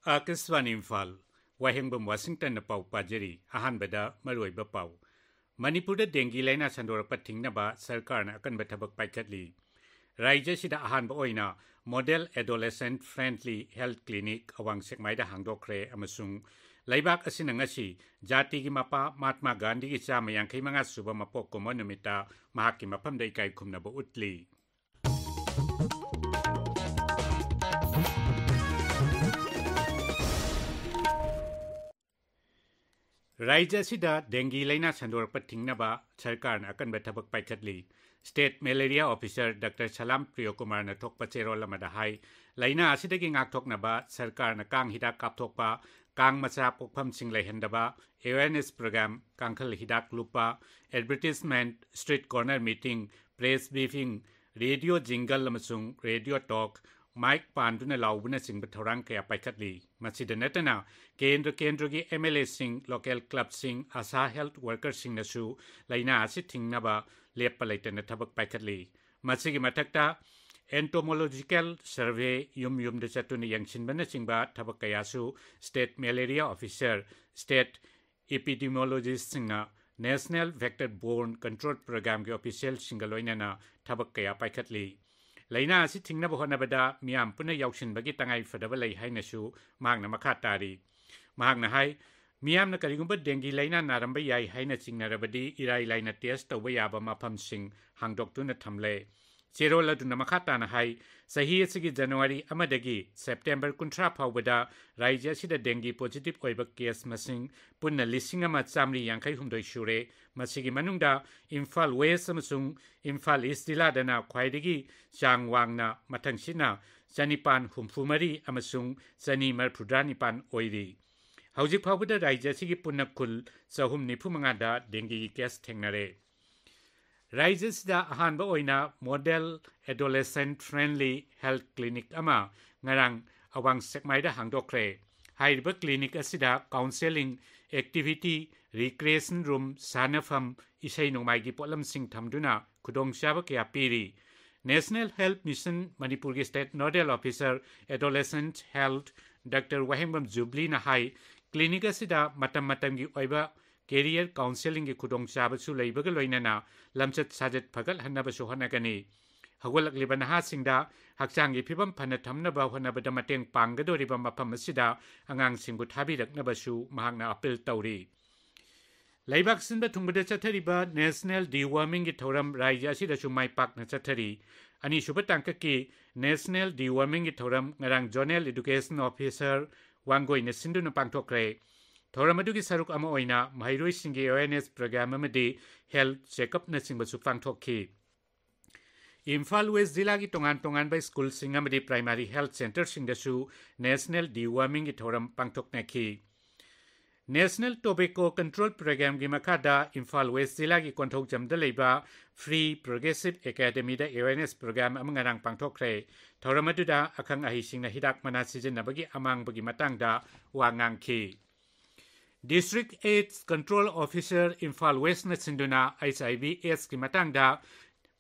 Akaswan Imphal, Wahengbam Washington Pau Pajari, Ahanbada, Maruiba Pau. Manipur dengue laina Sandora Patingnaba, Sarkarna Akan Batabak Paikatli. Raijasida Ahanba Oina, Model Adolescent Friendly Health Clinic, Awang Sekmaida Hangdokre, Amasung. Laibak Asinangasi, Jati Mapa, Matma Gandhi Samayang Kimanga Suba Mapoko Monumita, Mahaki Mapam de Kai Kumnabo Utli. Raijasida dengue laina Sandor Patingnaba, Sarkarna Akan Batabak Paikatli. State Malaria Officer Dr. Salam Priyokumar na Tok Pachero Lamadahai, Laina Asidaging Aktok Naba, Sarkarna Kang Hidak Kaptokpa, Kang Macha Pokpam Sing Lehendaba, Awareness Program, Kankal Hidak Lupa, Advertisement, Street Corner Meeting, Press Briefing, Radio Jingle Lamasung, Radio Talk, Mike Panduna Laubuna Sing Batorang Kaya Paikatli, Masida Netana, Kendrogi MLA Sing, Local Club Sing, Asa Health Worker Sing Nasu, Laina Asiting Naba, Lepalaitan Tabak Paikatli, Masigi Matakta, Entomological Survey Yum de Satuni Yangshin Banasingba Tabakayasu, State Malaria Officer, State Epidemiologist Singa, National Vector-Borne Control Program Official Singaloinana, Tabakaya Paikatli. Laina si tingna bohona bada miam puna yaushin bagi tangai fadabalai hai nasu magna makatari. Mahagna hai miam na karigumba dengi laina naramba yai hai na sing narabadi irai laina test tawayaba mapam sing hangdok na thamle. Zero la duna makata na hai sahi sigi January amadagi September kuntra phawbada raija sida dengi positive oiba case masing punna lising ama chamri yangkai humdoi shure masigi manungda Imphal West amasung Imphal East diladana khwaidagi changwangna mathangsina Janipan humfumari amasung Jani marprudranipan oiri. Haujik phawbada raija sigi punna kul sahum nifumangada dengi case thengnare. Rises da Ahanba Oina Model Adolescent Friendly Health Clinic Ama Ngarang Awang Sekmaida Hangdokre. Haiba Clinic Asida Counseling Activity Recreation Room Sanafam Isai Nongmeikapam Polam Sing Thamduna Kudong Shabakya Piri. National Health Mission Manipur State Nodal Officer Adolescent Health Dr. Wahengbam Jubli Nahai Clinic Asida Matam Oiba Career Counseling ki Kudong Shabasu Label Loinana, Lamset Sajet Pagal Hanabasu Hanagani. Hawalak Libanaha Singda, Haksangi Pibam Panatamnaba Hanabadamateng Pangado Ribama Pamasida, Angang Singut Habidak Nabasu, Mahana Apil Tauri. Laibak Sinda Tumbada Chatariba, National Deworming Toram Raja Sida Shumai Pak Natari, Ani Shubatankaki, National Deworming Toram Narang Jonel Education Officer, Wango in a Sindu Pantokre. Thoramadugi Saruk Ama Oina, Mahiroi Singi Awareness Program Amadi, Health Checkup Nursing Basufang Toki. Imphal West Zilagi Tongan by School Singamadi Primary Health Center Singasu, National Deworming Thoram Pangtok Neki. National Tobacco Control Program Gimakada, Imphal West Zilagi Kontok Jamdaleba, Free Progressive Academy da Awareness Program Amangarang Pangtokre, Thoramaduda Akang Ahising na Hidak Manasijin Nabagi Amang Bagi Matangda, Wangang Ki. District AIDS Control Officer Imphal West na Sinduna HIV AIDS ki matangda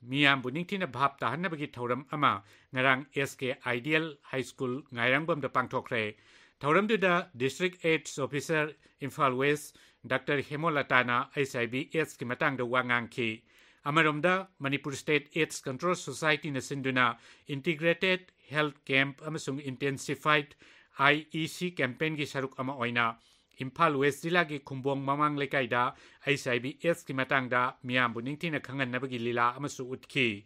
miyam buningtina bhap tahan na bagi thoram ama ngarang SK Ideal High School ngairangbam da pangthokre thoram da District AIDS Officer Imphal West Dr. Hemolatana HIV AIDS ki matangda wangang ki amaromda Manipur State AIDS Control Society na Sinduna Integrated Health Camp amasung Intensified IEC campaign ki saruk ama oina Imphal West Zilagi Kumbong Mamang Lekaida, HIV AIDS ki matangda, Miam Buningtina Kangan Nabagi Lila Amasu Utki.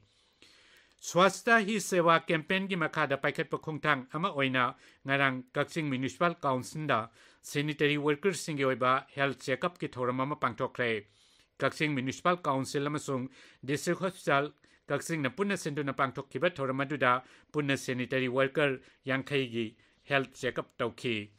Swasta Hi Sewa campaign ki makada paikat pakungtang ama oina, ngarang Kaksing Municipal Council da, Sanitary Workers Singyoiba Health Checkup ki thoramama pangtokre. Kaksing Municipal Council amasung District Hospital, Kaksing na punna sendu na pangtok kiba thoramaduda, punna Sanitary Worker yang kaigi Health Checkup tauki.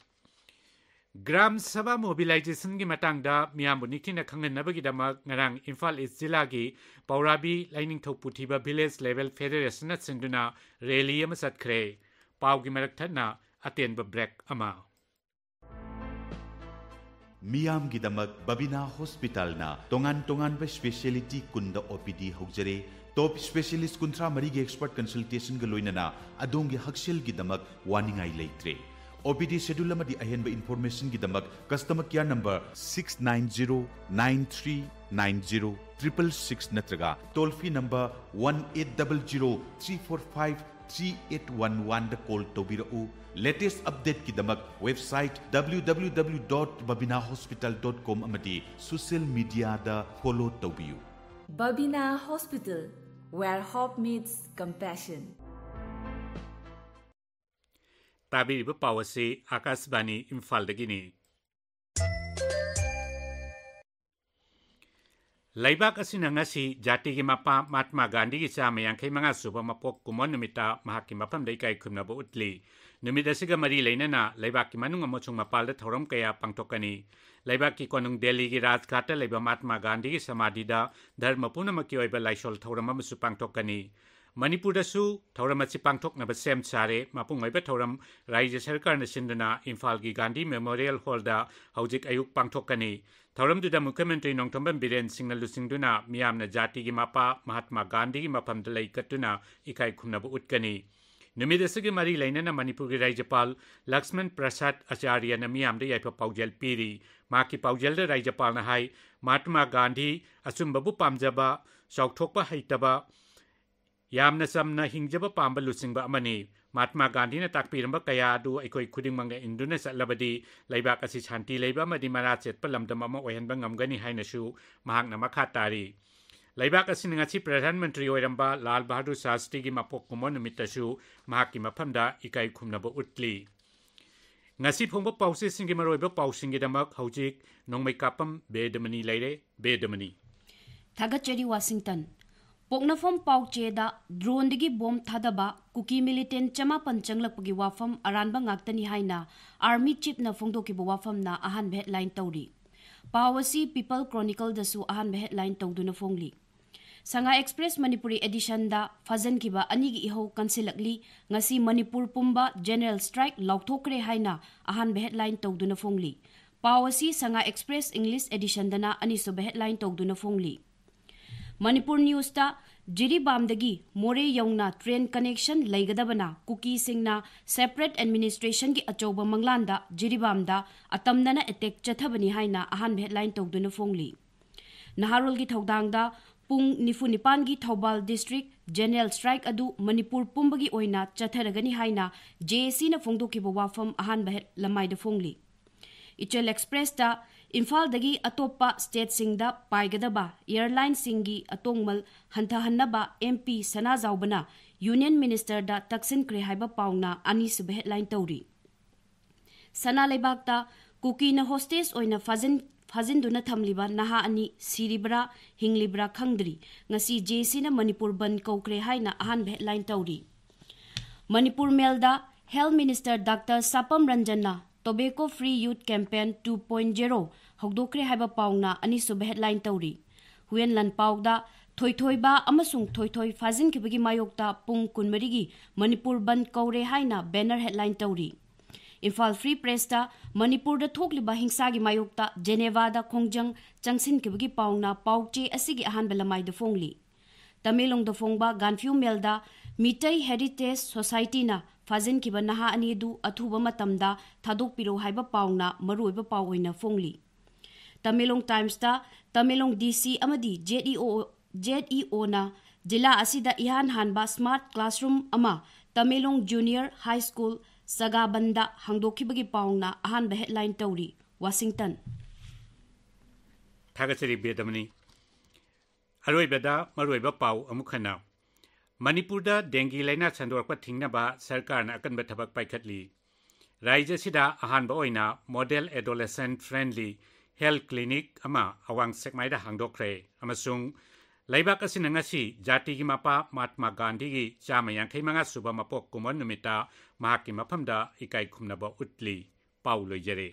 Gram Sabha Mobilization ki matangda miyambu nikina kangan nabagi dama ngarang Imphal East Zilagi Paurabi Lining Thoputiba Village Level Federation at Sinduna Rally amasat kre Pau ki marakthana atenba break ama Miyam gidamak Babina Hospital na tongan ba specialty kunda OPD hogjare top specialist kuntra marigi expert consultation galoinana adongi hakshil gidamak waningai leitre OPD schedule amadi ahenba information gi damak customer care number 690939066 natraga toll free number 180034538811 da call tobirau latest update ki damak website www.babinahospital.com amadi social media da follow tobiu. Babina Hospital, where hope meets compassion. Tabiriba Pawasi Akasbani Imphal dagini. Laibak asina ngasi jati gi mapa Mahatma Gandhi gi sama yang kay mga suba mapok kumon numita mahaki mapam day kay kumnabo utli. Numida siga mari lainana laibak ki manung amochung mapal da thoram kaya pangtokani. Laibak ki konung Delhi gi Rajghata laiba Mahatma Gandhi gi samadida dharma punamaki oiba laisol thoram amasu pangtokani. Manipur dasu thoram achi pangtok na basem sare mapung oiba thoram Rajya Sarkar na sindana Imphal gi Gandhi Memorial Hall da haujik ayuk pangtokani. Thoram duda Mukhyamantri Nongthombam Biren Singna lusingduna miyamna jati gi mapa Mahatma Gandhi gi mapam dalai katuna ikai khumnabu utkani. Numidasagi mari lainana Manipur gi Rajyapal Lakshman Prasad Acharya na miyamda yaipa paujel piri. Maki paujel da Rajyapal na hai Mahatma Gandhi asumbabu pamjaba saukthokpa haitaba yamna samna hingjaba pamba lusingba amani. Mahatma Gandhi na takpiramba kaya adu aikoi khuding manga induna satlabadi laibak asi shanti leiba madi marachet palamdam ama oihanba ngamgani hainasu mahakna makha tari. Laibak asi ngasi Pradhan Mantri oiramba Lal Bahadur Shastri gi mapok kumon numitasu mahaki maphamda ikai khumnabo utli. Ngasi phongba pause singi maroiba pausingi damak haujik Nongmeikapam Bedamani leire Bedamani. Thagachari Washington. Poknafam paucheda drone digi bomb thadaba kuki militant chama panchanglakpagi wafam aranba ngaktani haina army chief na phongdokiba wafam na ahan headline tawri. Pawasi People Chronicle dasu ahan headline tawduna phongli. Sanga Express Manipuri edition da fazan kiba anigi iho kansilakli ngasi Manipur pumba general strike lauthokre haina ahan headline tawduna phongli. Pawasi Sanga Express English edition dana aniso headline tawduna phongli. Manipur News ta Jiribam dagi More Yongna train connection laigadabana Kuki Singna separate administration ki achoba manglanda Jiribam da atamdana attack chathabani haina ahan headline tawduna phongli. Naharul gi thodang da pung nifunipan gi Thobal district general strike adu Manipur pumbagi oina chatharagani haina JC na phongdokiba wafam ahan lamai da phongli. Ichel Express ta Imphal dagi atopa state singda paigadaba airline singi atongmal hantahannaba MP Sana Zaubana Union Minister da Taksin Kre haiba pauna ani sub headline tawri. Sana lebakta kuki na hostess oina fazin duna thamliba naha ani siribra hinglibra khangdri ngasi JC na Manipur ban kokre haina ahan headline tawri. Manipur Mail da Health Minister Dr. Sapam Ranjana Tobacco Free Youth Campaign 2.0 hogdokre haiba pauna ani sub headline tawri. Huyen lan pauda thoithoiba amasung thoithoi fazin kibagi mayokta pung kunmarigi Manipur ban kaure haina banner headline tawri. Imphal Free Press ta Manipur da thokliba hingsa gi mayokta Geneva da khongjang changsin kibagi pauna pauche asigi ahan belamai da phongli. Tamilong da phongba Ganfyu Mail da Mitai Heritage Society na fazin kiba naha ani du athuba matamda thadok piro haiba pauna maruiba pauina phongli. Tamilong Times ta Tamilong DC amadi ZEO na jila asida ihan hanba smart classroom ama Tamilong Junior High School Sagabanda hangdokibagi pauna ahan headline tawri. Washington. Thagachari Bedamani. Aroibada maruiba pau amukhana. Manipur da dengue laina chandorpa thingnaba sarkar na akanba thabak paikhatli. Rajya sida ahanba oina model adolescent friendly health clinic ama awang sekmai da hangdokre amasung laibak asina ngasi jati gi mapa Mahatma Gandhi gi chama yankhai manga suba mapok kumon numita mahaki maphamda ikai khumnaba utli pauloi jare.